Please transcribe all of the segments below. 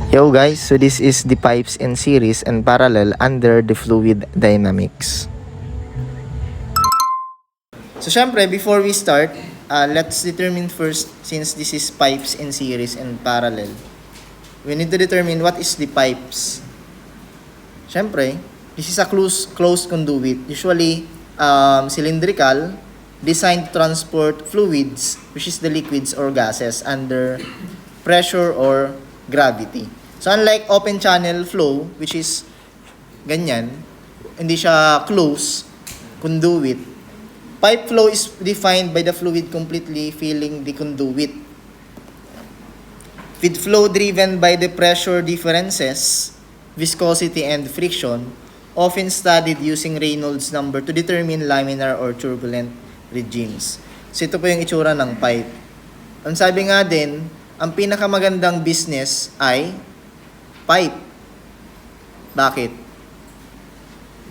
Yo guys, so this is the pipes in series and parallel under the fluid dynamics. So syempre, before we start, let's determine first, since this is pipes in series and parallel, we need to determine what is the pipes. Syempre, this is a closed conduit, usually cylindrical, designed to transport fluids, which is the liquids or gases, under pressure or gravity. So unlike open channel flow, which is ganyan, hindi siya close, conduit. Pipe flow is defined by the fluid completely filling the conduit. With flow driven by the pressure differences, viscosity and friction, often studied using Reynolds number to determine laminar or turbulent regimes. So ito po yung itsura ng pipe. Ang sabi nga din, ang pinakamagandang business ay pipe. Bakit?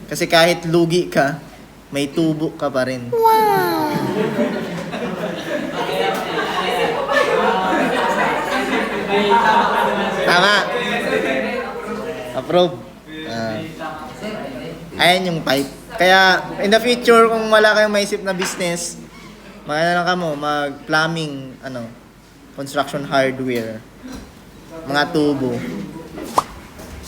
Kasi kahit lugi ka, may tubo ka pa rin. Wow! Tama. Approve. Ayan yung pipe. Kaya, in the future, kung wala kayong maisip na business, mag-plumbing, construction hardware, mga tubo.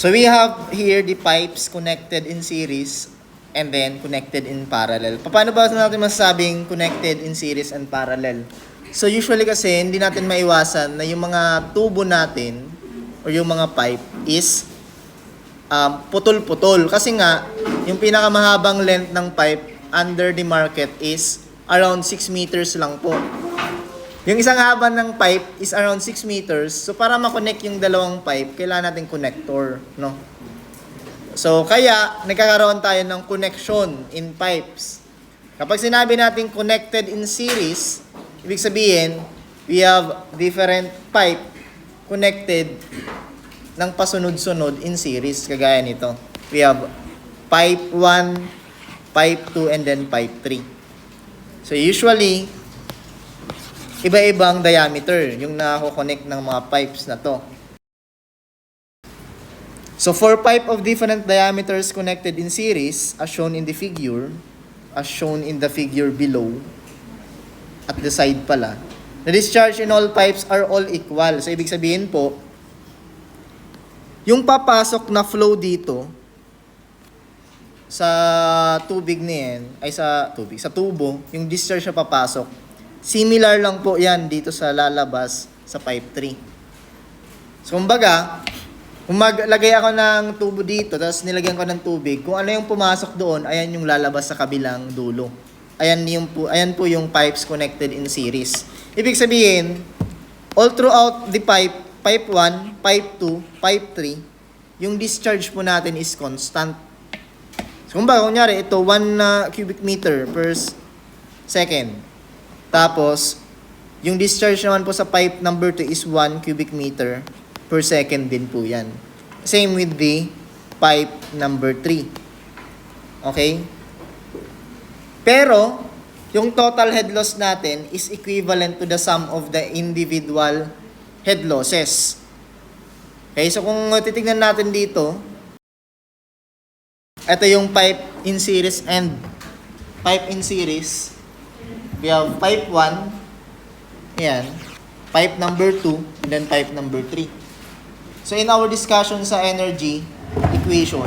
So we have here the pipes connected in series and then connected in parallel. Paano ba natin masasabing connected in series and parallel? So usually kasi hindi natin maiwasan na yung mga tubo natin or yung mga pipe is putol-putol. Kasi nga, yung pinakamahabang length ng pipe under the market is around 6 meters lang po. Yung isang haba ng pipe is around 6 meters. So, para ma-connect yung dalawang pipe, kailangan natin connector, no? So, kaya, nagkakaroon tayo ng connection in pipes. Kapag sinabi natin connected in series, ibig sabihin, we have different pipe connected ng pasunod-sunod in series, kagaya nito. We have pipe 1, pipe 2, and then pipe 3. So, usually, iba-ibang diameter yung nako-connect ng mga pipes na to. So, 4 pipe of different diameters connected in series, as shown in the figure below, at the side pala. The discharge in all pipes are all equal. So, ibig sabihin po, yung papasok na flow dito, sa tubig na yan, sa tubo, yung discharge na papasok, similar lang po yan dito sa lalabas sa pipe 3. So, kumbaga, kung maglagay ako ng tubo dito, tapos nilagyan ko ng tubig, kung ano yung pumasok doon, ayan yung lalabas sa kabilang dulo. Ayan po yung pipes connected in series. Ibig sabihin, all throughout the pipe 1, pipe 2, pipe 3, yung discharge po natin is constant. So, kumbaga, kunyari, ito 1 cubic meter per second. Tapos, yung discharge naman po sa pipe number 2 is 1 cubic meter per second din po yan. Same with the pipe number 3. Okay? Pero, yung total head loss natin is equivalent to the sum of the individual head losses. Okay? So, kung titignan natin dito, ito yung pipe in series and pipe in series. We have pipe 1, ayan, pipe number 2, and then pipe number 3. So, in our discussion sa energy equation,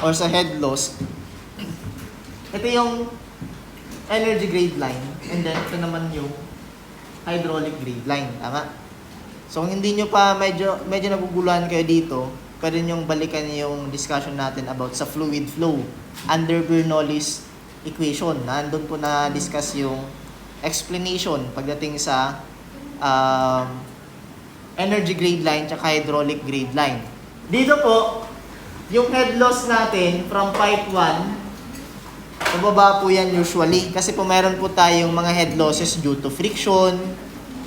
or sa head loss, ito yung energy grade line, and then ito naman yung hydraulic grade line, tama? So, kung hindi nyo pa medyo naguguluhan kayo dito, pwede nyo balikan yung discussion natin about sa fluid flow under Bernoulli's equation. Nandun po na-discuss yung explanation pagdating sa energy grade line at hydraulic grade line. Dito po, yung head loss natin from pipe 1, mababa po yan usually kasi po meron po tayong mga head losses due to friction,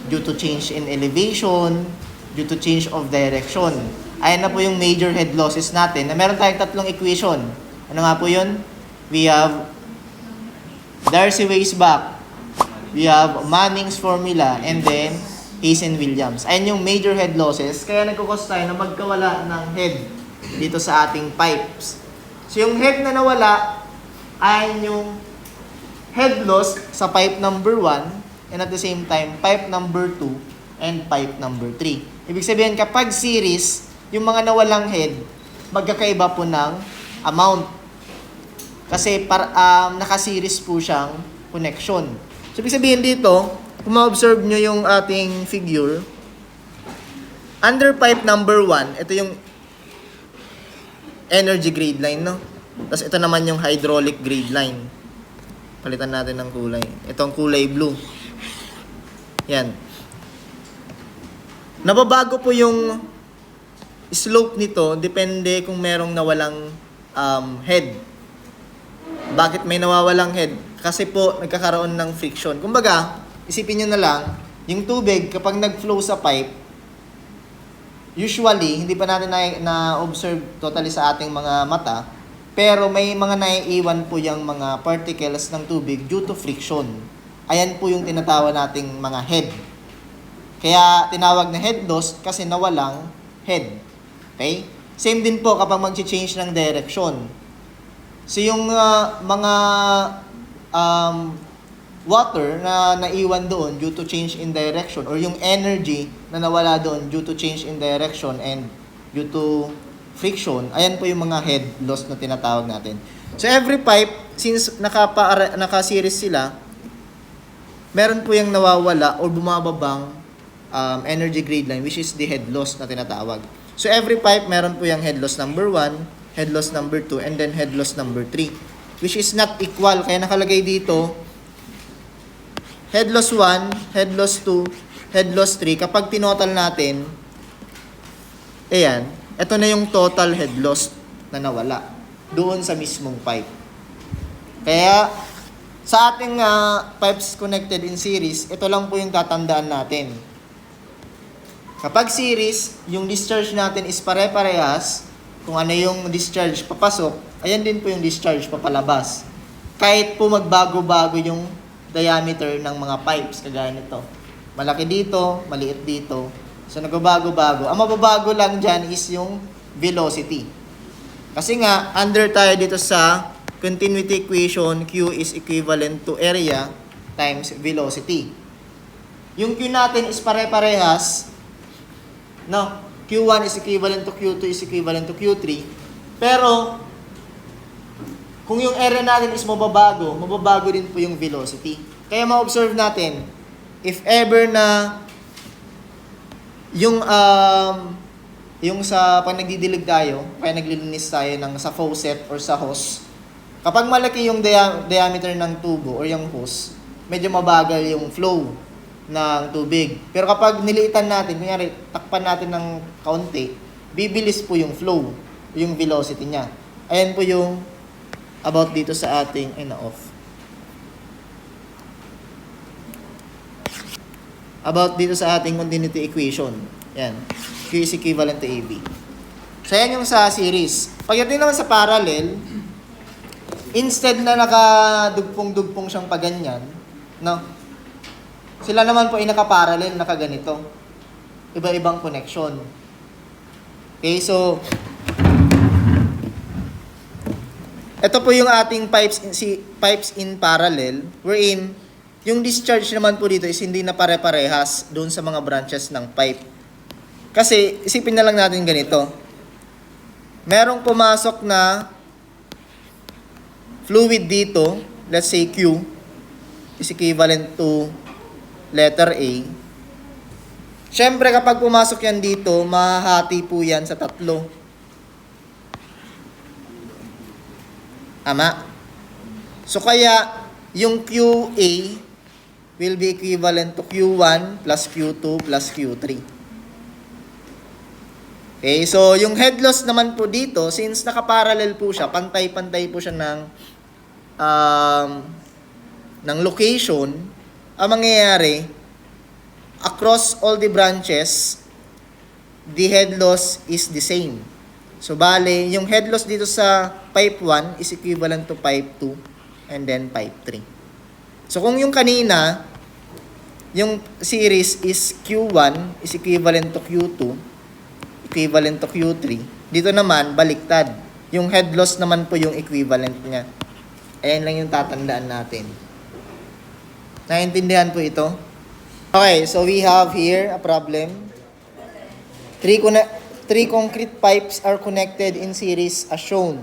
due to change in elevation, due to change of direction. Ayan na po yung major head losses natin. Na meron tayong tatlong equation. Ano nga po yun? We have Darcy-Weisbach, we have Manning's formula, and then Hazen-Williams. Ayan yung major head losses. Kaya nagkukos tayo na magkawala ng head dito sa ating pipes. So yung head na nawala ay yung head loss sa pipe number 1 and at the same time, pipe number 2 and pipe number 3. Ibig sabihin, kapag series, yung mga nawalang head, magkakaiba po ng amount. Kasi naka-series po siyang connection. So, ibig sabihin dito, kung ma-observe nyo yung ating figure, under pipe number 1, ito yung energy grade line, no? Tapos ito naman yung hydraulic grade line. Palitan natin ng kulay. Itong kulay blue. Yan. Nababago po yung slope nito, depende kung merong nawalang head. Bakit may nawawalang head? Kasi po, nagkakaroon ng friction. Kumbaga, isipin nyo na lang, yung tubig, kapag nag-flow sa pipe, usually, hindi pa natin na-observe totally sa ating mga mata, pero may mga naiiwan po yung mga particles ng tubig due to friction. Ayan po yung tinatawag nating mga head. Kaya tinawag na head loss kasi nawalang head. Okay? Same din po kapag mag-change ng direction. So yung mga water na naiwan doon due to change in direction or yung energy na nawala doon due to change in direction and due to friction, ayan po yung mga head loss na tinatawag natin. So every pipe, since naka-series sila, meron po yung nawawala or bumababang energy grade line, which is the head loss na tinatawag. So every pipe, meron po yung head loss number 1, head loss number 2, and then head loss number 3, which is not equal. Kaya nakalagay dito, head loss 1, head loss 2, head loss 3. Kapag tinotal natin, ayan, ito na yung total head loss na nawala doon sa mismong pipe. Kaya, sa ating pipes connected in series, ito lang po yung tatandaan natin. Kapag series, yung discharge natin is pare-parehas, kung ano yung discharge papasok, ayan din po yung discharge papalabas. Kahit po magbago-bago yung diameter ng mga pipes, kagaya nito. Malaki dito, maliit dito. So, nagbabago-bago. Ang mababago lang dyan is yung velocity. Kasi nga, under tayo dito sa continuity equation, Q is equivalent to area times velocity. Yung Q natin is pare-parehas, no? Q1 is equivalent to Q2 is equivalent to Q3. Pero, kung yung area natin is mababago din po yung velocity. Kaya ma-observe natin, if ever na yung sa pag nagdidilig tayo, kaya naglilinis tayo ng sa faucet or sa hose, kapag malaki yung diameter ng tubo or yung hose, medyo mabagal yung flow ng tubig. Pero kapag niliitan natin, kunyari, takpan natin ng kaunti, bibilis po yung flow, yung velocity niya. Ayan po yung about dito sa ating, off. About dito sa ating continuity equation. Yan. Q is equivalent to AB. So, yan yung sa series. Pagdating naman sa parallel, instead na nakadugpong-dugpong siyang paganyan, no? Sila naman po ay nakaparallel, nakaganito. Iba-ibang connection. Okay, so, ito po yung ating pipes in parallel, wherein, yung discharge naman po dito is hindi na pare-parehas doon sa mga branches ng pipe. Kasi, isipin na lang natin ganito. Merong pumasok na fluid dito, let's say Q, is equivalent to letter A. Siyempre, kapag pumasok yan dito, mahahati po yan sa tatlo. Ama. So, kaya, yung QA will be equivalent to Q1 plus Q2 plus Q3. Okay, so yung head loss naman po dito, since nakaparallel po siya, pantay-pantay po siya ng location, ang mangyayari, across all the branches, the head loss is the same. So, bale, yung head loss dito sa pipe 1 is equivalent to pipe 2 and then pipe 3. So, kung yung kanina, yung series is Q1 is equivalent to Q2, equivalent to Q3. Dito naman, baliktad. Yung head loss naman po yung equivalent niya. Ayan lang yung tatandaan natin. Naintindihan po ito? Okay, so we have here a problem. Three concrete pipes are connected in series as shown.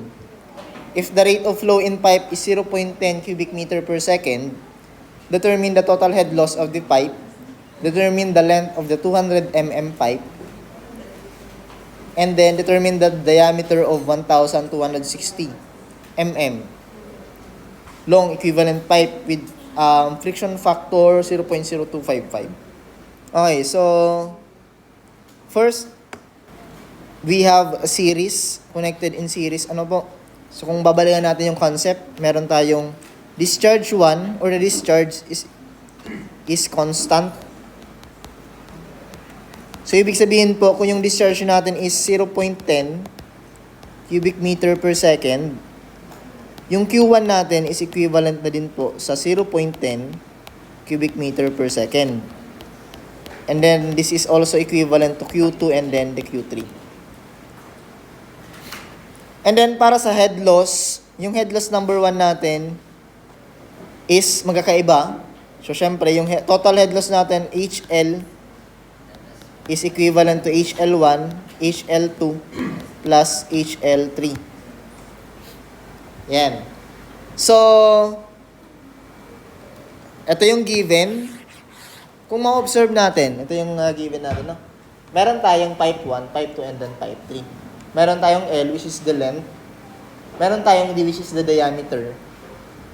If the rate of flow in pipe is 0.10 cubic meter per second, determine the total head loss of the pipe, determine the length of the 200 mm pipe, and then determine the diameter of 1,260 mm long equivalent pipe with friction factor 0.0255. Okay, so first, we have a series, connected in series. Ano po? So kung babalikan natin yung concept, meron tayong discharge 1 or the discharge is constant. So ibig sabihin po, kung yung discharge natin is 0.10 cubic meter per second, yung Q1 natin is equivalent na din po sa 0.10 cubic meter per second. And then this is also equivalent to Q2 and then the Q3. And then para sa head loss, yung head loss number 1 natin is magkakaiba. So syempre, yung total head loss natin, HL, is equivalent to HL1, HL2, plus HL3. Yan. So, ito yung given. Kung ma-observe natin, ito yung given natin, no? Meron tayong pipe 1, pipe 2, and then pipe 3. Meron tayong L, which is the length. Meron tayong D, which is the diameter.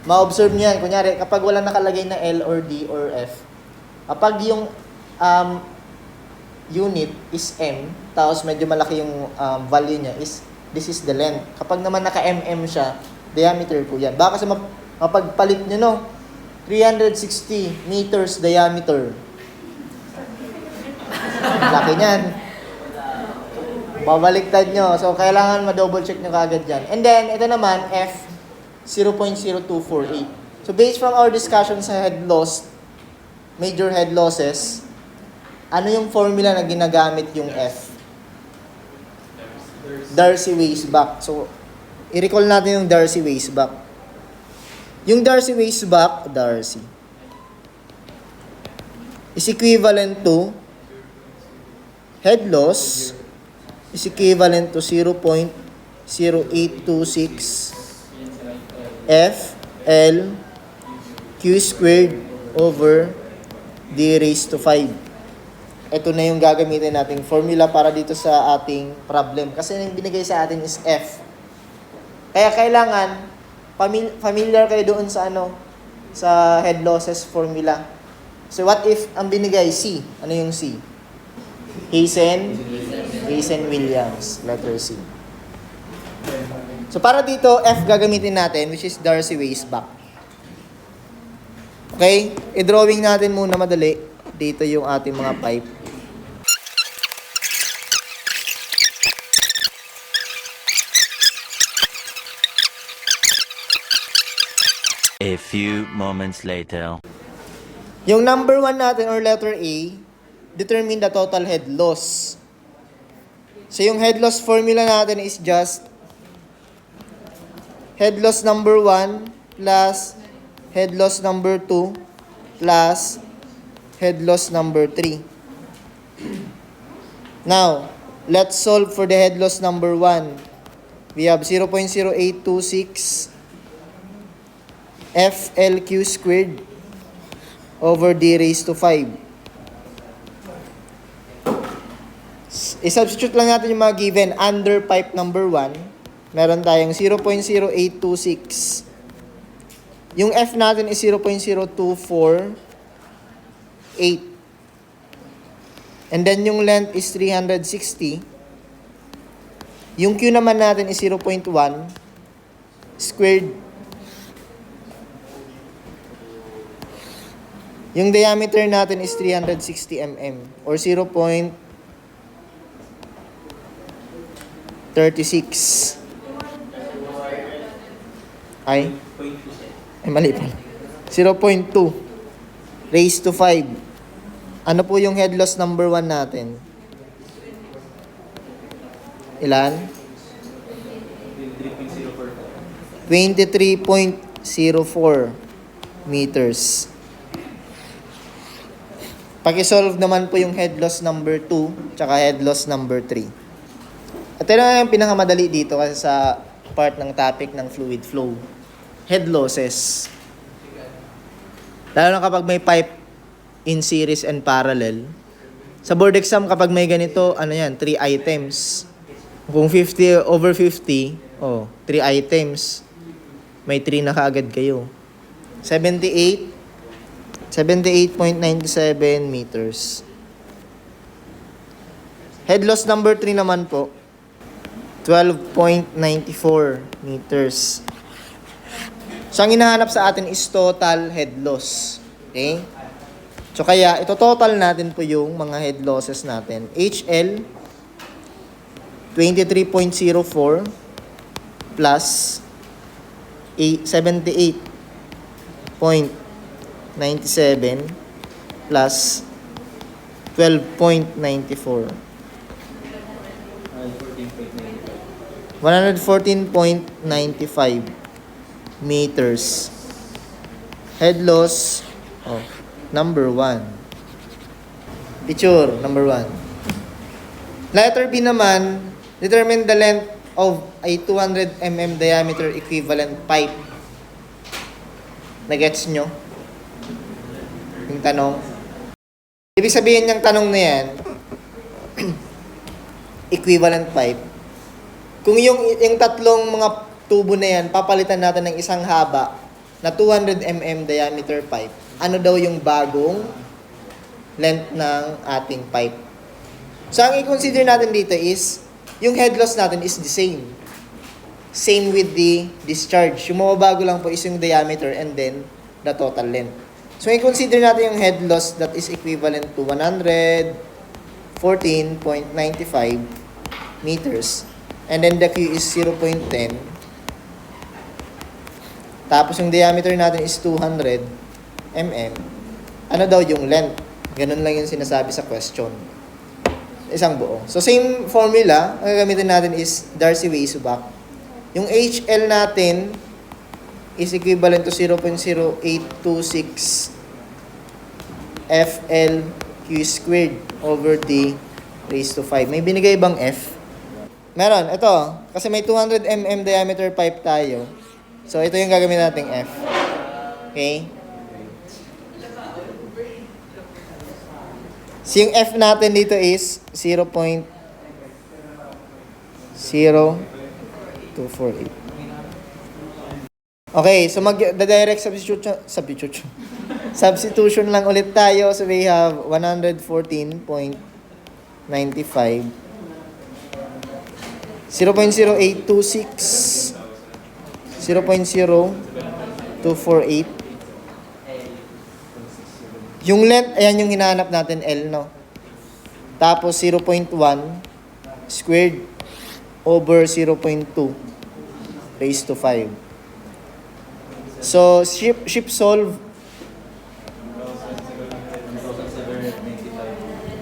Ma-observe nyo yan. Kunyari, kapag wala nakalagay na L or D or F, kapag yung unit is M, tapos medyo malaki yung value niya, this is the length. Kapag naman naka-mm siya, diameter po yan. Baka kasi mapagpalit nyo, no? 360 meters diameter. Laki niyan. Babaliktad nyo. So, kailangan ma-double check nyo kaagad yan. And then, ito naman, F, 0.0248. So, based from our discussion sa head loss, major head losses, ano yung formula na ginagamit yung F? Darcy-Weisbach. So, i-recall natin yung Darcy-Weisbach. Yung Darcy-Weisbach, Darcy, is equivalent to head loss is equivalent to 0.0826 F L Q squared over D raised to 5. Ito na yung gagamitin nating formula para dito sa ating problem. Kasi yung binigay sa atin is F. Kaya kailangan familiar kayo doon sa sa head losses formula. So what if ang binigay C? Ano yung C? Hazen-Williams, letter C. So para dito, F gagamitin natin, which is Darcy-Weisbach. Okay? I-drawing natin muna madali. Dito yung ating mga pipe. A few moments later. Yung number 1 natin or letter A, determine the total head loss. So yung head loss formula natin is just head loss number 1 plus head loss number 2 plus head loss number 3. Now, let's solve for the head loss number 1. We have 0.0826 FLQ squared over D raised to 5. I-substitute lang natin yung mga given under pipe number 1. Meron tayong 0.0826. Yung F natin is 0.0248. And then yung length is 360. Yung Q naman natin is 0.1 squared. Yung diameter natin is 360 mm or 0.36. Ay, mali pala. 0.2 raised to 5. Ano po yung head loss number 1 natin? Ilan? 23.04 meters. Paki-solve naman po yung head loss number 2 tsaka head loss number 3. At ito na yung pinakamadali dito kasi sa part ng topic ng fluid flow. Head losses. Lalo na kapag may pipe in series and parallel. Sa board exam kapag may ganito, 3 items. Kung 50 over 50, 3 items. May 3 na kaagad kayo. 78.97 meters. Head loss number 3 naman po, 12.94 meters. So, ang hinahanap sa atin is total head loss. Okay? So, kaya, ito total natin po yung mga head losses natin. HL, 23.04 plus 78.97 plus 12.94. 114.95 meters. Head loss of number 1. Picture number 1. Letter B naman, determine the length of a 200 mm diameter equivalent pipe. Nagets nyo? Yung tanong. Ibig sabihin ng tanong na yan, equivalent pipe. Kung yung tatlong mga tubo na yan, papalitan natin ng isang haba na 200 mm diameter pipe, ano daw yung bagong length ng ating pipe? So, ang i-consider natin dito is, yung head loss natin is the same. Same with the discharge. Yung mababago lang po is yung diameter and then the total length. So, i-consider natin yung head loss that is equivalent to 114.95 meters. And then the Q is 0.10. Tapos yung diameter natin is 200 mm. Ano daw yung length? Ganun lang yung sinasabi sa question. Isang buo. So, same formula. Ang gagamitin natin is Darcy-Weisbach. Yung HL natin is equivalent to 0.0826 FL Q squared over D raised to 5. May binigay bang F? Meron. Ito. Kasi may 200 mm diameter pipe tayo. So, ito yung gagamitin nating F. Okay? So, yung F natin dito is 0.0248. Okay, so mag-direct substitution lang ulit tayo. So, we have 114.95. 0.0826. 0.0248. Yung length, ayan yung hinahanap natin, L, no? Tapos, 0.1 squared over 0.2 raised to 5. So, ship solve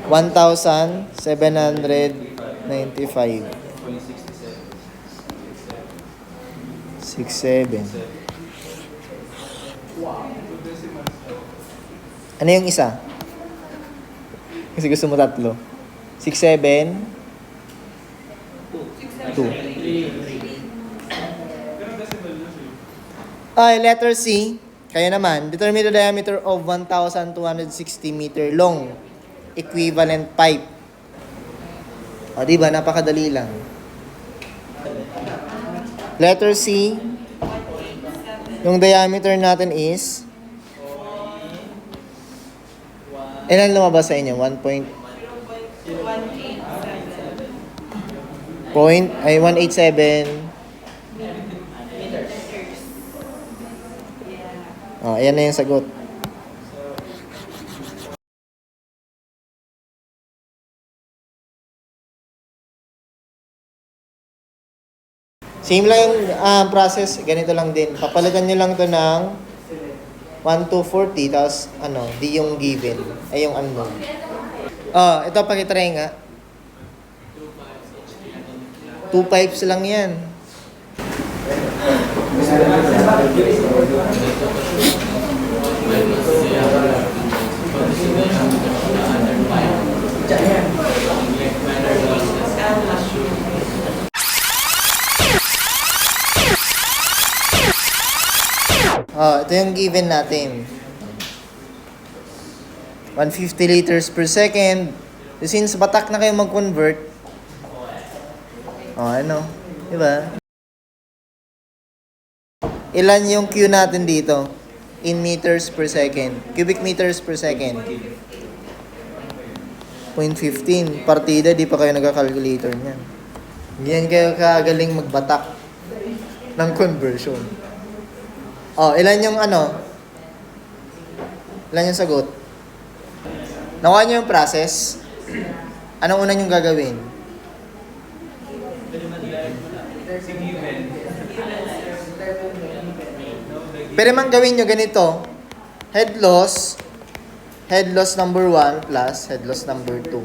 1,795. 67. Ano yung isa? Kasi gusto mo tatlo. 67. 2. Ay, letter C. Kaya naman, determine the diameter of 1,260 meter long equivalent pipe. O, diba? Napakadali lang. Letter C. Yung diameter natin is ilan lumabas sa inyo? 187. Oh, ayan na yung sagot. Same lang yung process. Ganito lang din. Papalitan nyo lang to ng 1 to 40, tapos D yung given, ay yung unknown. Ito pakitry nga. 2 pipes lang yan. Ito yung given natin. 150 liters per second. So, since batak na kayo mag-convert, diba? Ilan yung Q natin dito? In meters per second. Cubic meters per second. 0.15. Partida, di pa kayo nagka-calculator niyan. Hindi yan kayo kagaling magbatak ng conversion. Ilan yung Ilan yung sagot? Nakuha nyo yung process? Anong una yung gagawin? Pero man gawin nyo ganito. Head loss number 1 plus head loss number 2.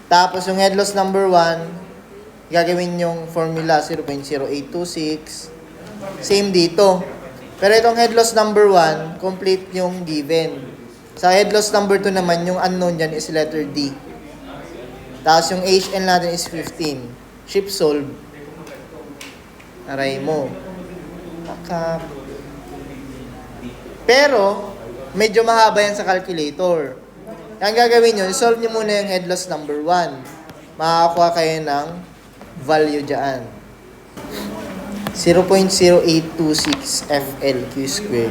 Tapos yung head loss number 1, gagawin yung formula 0.0826. Same dito. Pero itong head loss number 1, complete yung given. Sa head loss number 2 naman, yung unknown dyan is letter D. Tapos yung HN natin is 15. Shift solve. Aray mo. Pakap. Pero, medyo mahaba yan sa calculator. Ang gagawin nyo, solve nyo muna yung head loss number 1. Makakakuha kayo ng value dyan. 0.0826 FLQ squared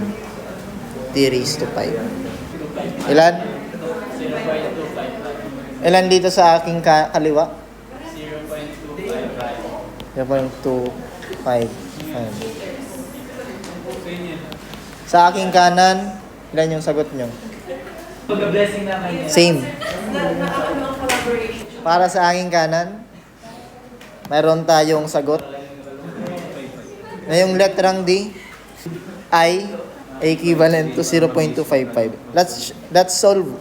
D raised to 5. Ilan? Ilan dito sa aking kaliwa? 0.255. Sa aking kanan, ilan yung sagot nyo? Same. Para sa aking kanan, mayroon tayong sagot na yung letrang D ay equivalent to 0.255. Let's solve.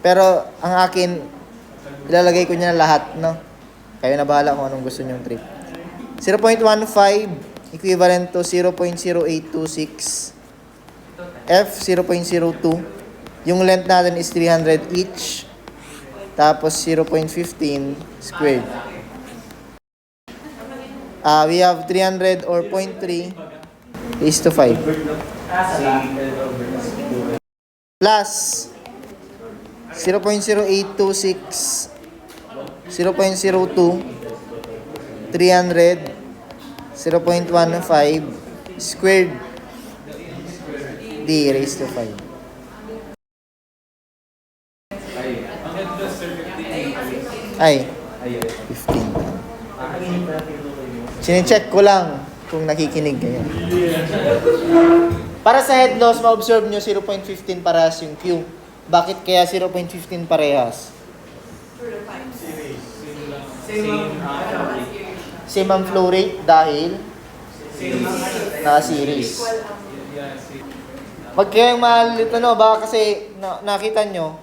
Pero ang akin, ilalagay ko niya lahat, no? Kayo na bahala kung anong gusto nyong trip. 0.15 equivalent to 0.0826. F 0.02. Yung length natin is 300 each. Tapos 0.15 squared. We have 300 or 0.3 is to 5. Plus 0.0826, 0.02, 300, 0.15 squared D raised to 5. Ay, 15. Sine-check ko lang kung nakikinig kayo. Para sa head loss, ma-observe nyo 0.15 parehas yung Q. Bakit kaya 0.15 parehas? Same ang flow rate dahil naka-series. Pag kayong malit, baka kasi nakita nyo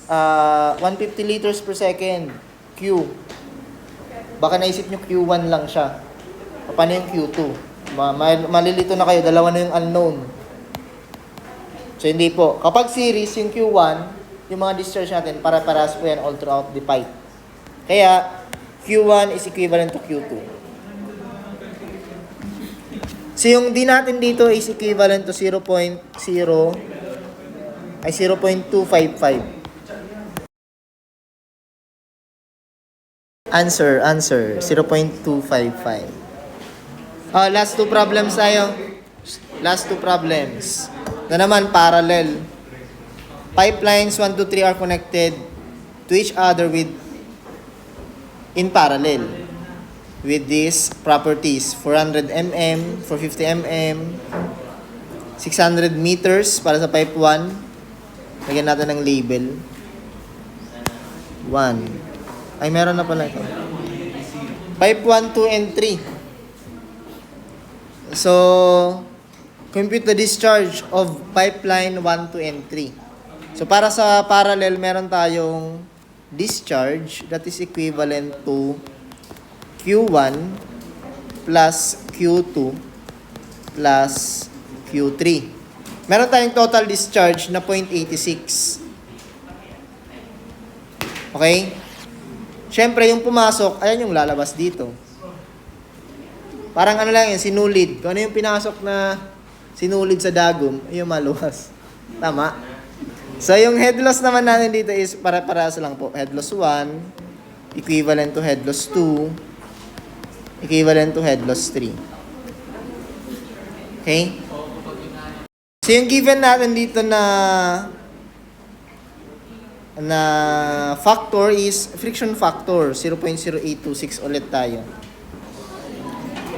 150 liters per second Q. Baka naisip nyo Q1 lang siya. Paano yung Q2? Malilito na kayo, dalawa na yung unknown. So hindi po. Kapag series, yung Q1, yung mga discharge natin, para-paras po yan all throughout the pipe. Kaya, Q1 is equivalent to Q2. So yung D natin dito is equivalent to 0.255. Answer, 0.255. Last two problems tayo. Last two problems. Na naman, parallel. Pipelines 1, 2, 3 are connected to each other in parallel with these properties. 400 mm, 450 mm, 600 meters para sa pipe 1. Lagyan natin ng label. 1. Ay, meron na pala ito. Pipe 1, 2, and 3. So, compute the discharge of pipeline 1, 2, and 3. So para sa parallel, meron tayong discharge that is equivalent to Q1 plus Q2 plus Q3. Meron tayong total discharge na 0.86. Okay? Siyempre, yung pumasok, ayan yung lalabas dito. Parang ano lang yun, sinulid. Kung ano yung pinasok na sinulid sa dagom, yung maluwas. Tama? So, yung head loss naman natin dito is para-parasa lang po. Head loss 1, equivalent to head loss 2, equivalent to head loss 3. Okay? So, yung given natin dito na factor is friction factor, 0.0826 ulit tayo.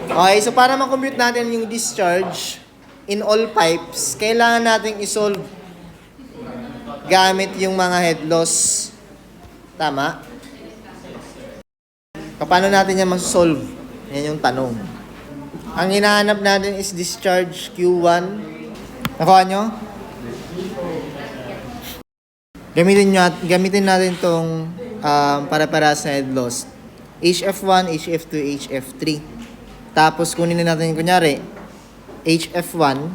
Okay, so para ma-compute natin yung discharge in all pipes, kailangan nating isolve gamit yung mga head loss. Tama? Paano natin yan masolve? Yan yung tanong. Ang hinahanap natin is discharge Q1. Nakuha nyo? Gamitin natin itong para-para sa head loss. HF1, HF2, HF3. Tapos kunin na natin kunyari, HF1,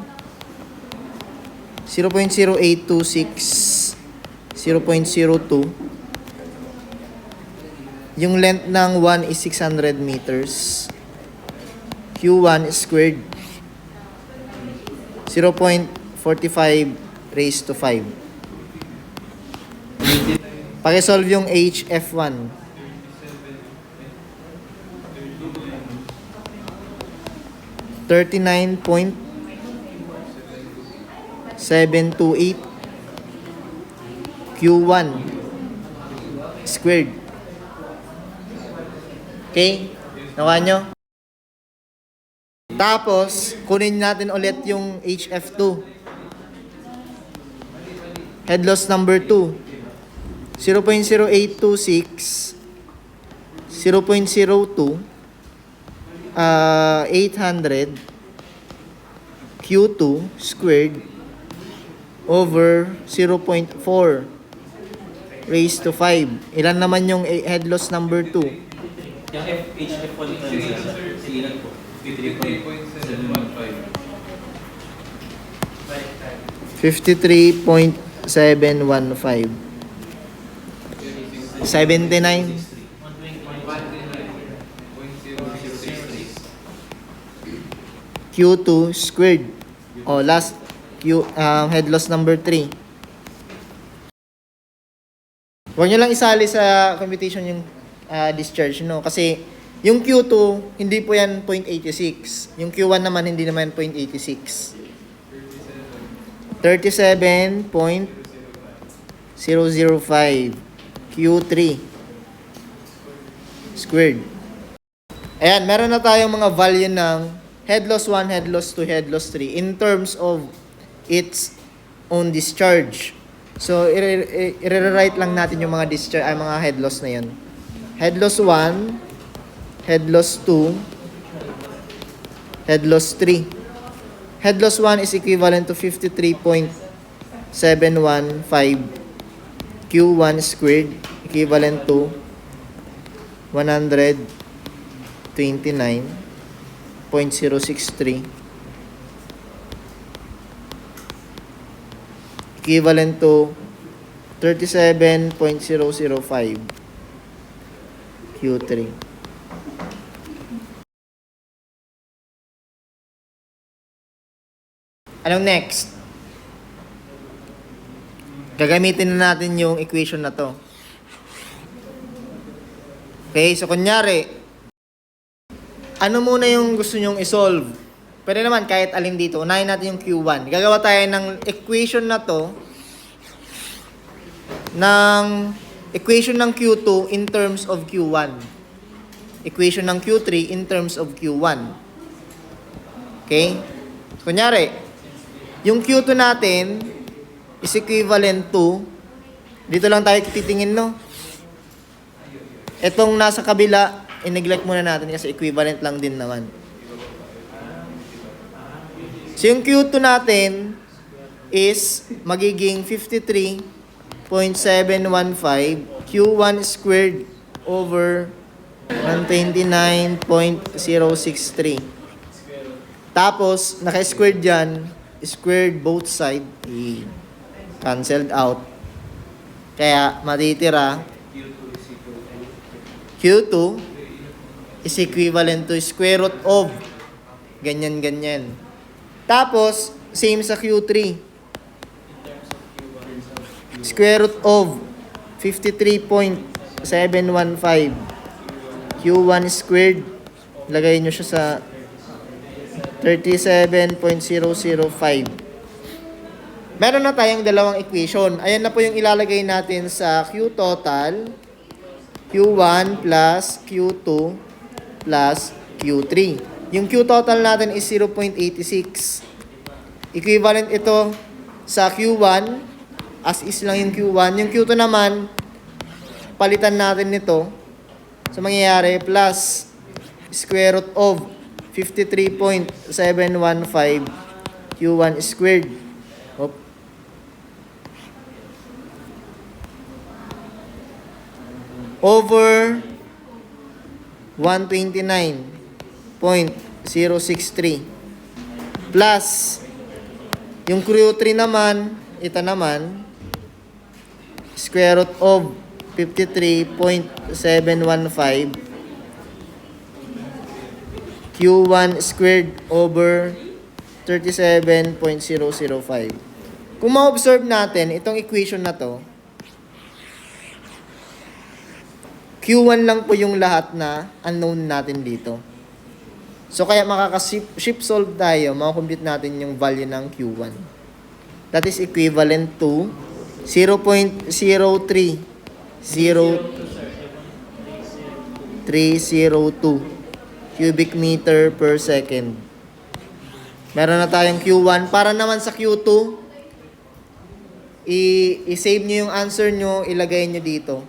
0.0826, 0.02. Yung length ng 1 is 600 meters. Q1 squared, 0.45 raised to 5. Pakisolve yung HF1. $39.728 Q1 squared. Okay? Nakuha nyo? Tapos, kunin natin ulit yung HF2. Head loss number 2. 0.0826, 0.02, 800 Q2 squared over 0.4 raised to 5. Ilan naman yung head loss number 2? Yung HF1 ito yung silan po. 53.715. 79. Q2 squared. O, last head loss number 3. Huwag nyo lang isali sa computation yung discharge, no? Kasi yung Q2, hindi po yan 0.86. Yung Q1 naman, hindi naman 0.86. 37.005 Q3 squared. Ayan, meron na tayong mga value ng head loss 1, head loss 2, head loss 3 in terms of its own discharge. So, i-rewrite lang natin yung mga discharge, mga head loss na yun. Head loss 1, head loss 2, head loss 3. Head loss 1 is equivalent to 53.715 Q1 squared, equivalent to 129.063, equivalent to 37.005 Q3. Anong next? Gagamitin na natin yung equation na to. Okay, so kunyari, ano muna yung gusto nyong isolve? Pwede naman kahit alin dito. Unahin natin yung Q1. Gagawa tayo ng equation na to ng equation ng Q2 in terms of Q1. Equation ng Q3 in terms of Q1. Okay? Kunyari, yung Q2 natin is equivalent to, dito lang tayo titingin, no? Itong nasa kabila, i-neglect muna natin kasi equivalent lang din naman. So yung Q2 natin is magiging 53.715 Q1 squared over 129.063. Tapos, naka-squared dyan, squared both side, cancelled out. Kaya, matitira, Q2 is equivalent to square root of ganyan-ganyan. Tapos, same sa Q3. Square root of 53.715 Q1 squared. Lagay nyo siya sa 37.005. Meron na tayong dalawang equation. Ayan na po yung ilalagay natin sa Q total. Q1 plus Q2 plus Q3. Yung Q total natin is 0.86. Equivalent ito sa Q1. As is lang yung Q1. Yung Q2 naman, palitan natin nito. So, mangyayari plus square root of 53.715 Q1 squared. Oop. Over 129.063 plus yung Q3 naman, ito naman, square root of 53.715 Q1 squared over 37.005. Kung ma-observe natin, itong equation na to, Q1 lang po yung lahat na unknown natin dito. So, kaya makaka-shift solve tayo, makakompute natin yung value ng Q1. That is equivalent to 0.0300302 cubic meter per second. Meron na tayong Q1. Para naman sa Q2, i-save nyo yung answer nyo, ilagay nyo dito.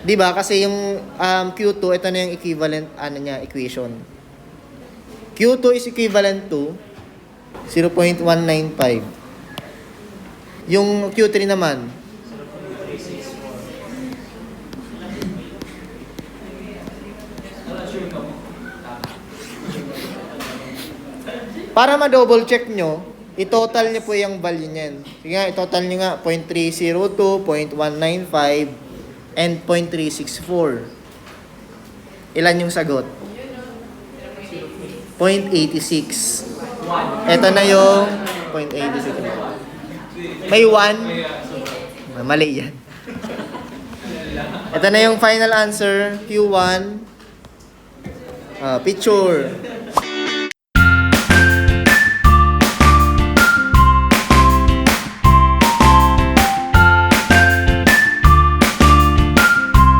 Diba? Kasi yung Q2, ito na yung equivalent equation. Q2 is equivalent to 0.195. Yung Q3 naman, para ma-double check nyo, i-total nyo po yung value nyan. Sige nga, i-total nyo nga, 0.302, 0.195, and 0.364. Ilan yung sagot? 0.86. Ito na yung 0.86. May 1. Mali yan. Ito na yung final answer, Q1. Picture.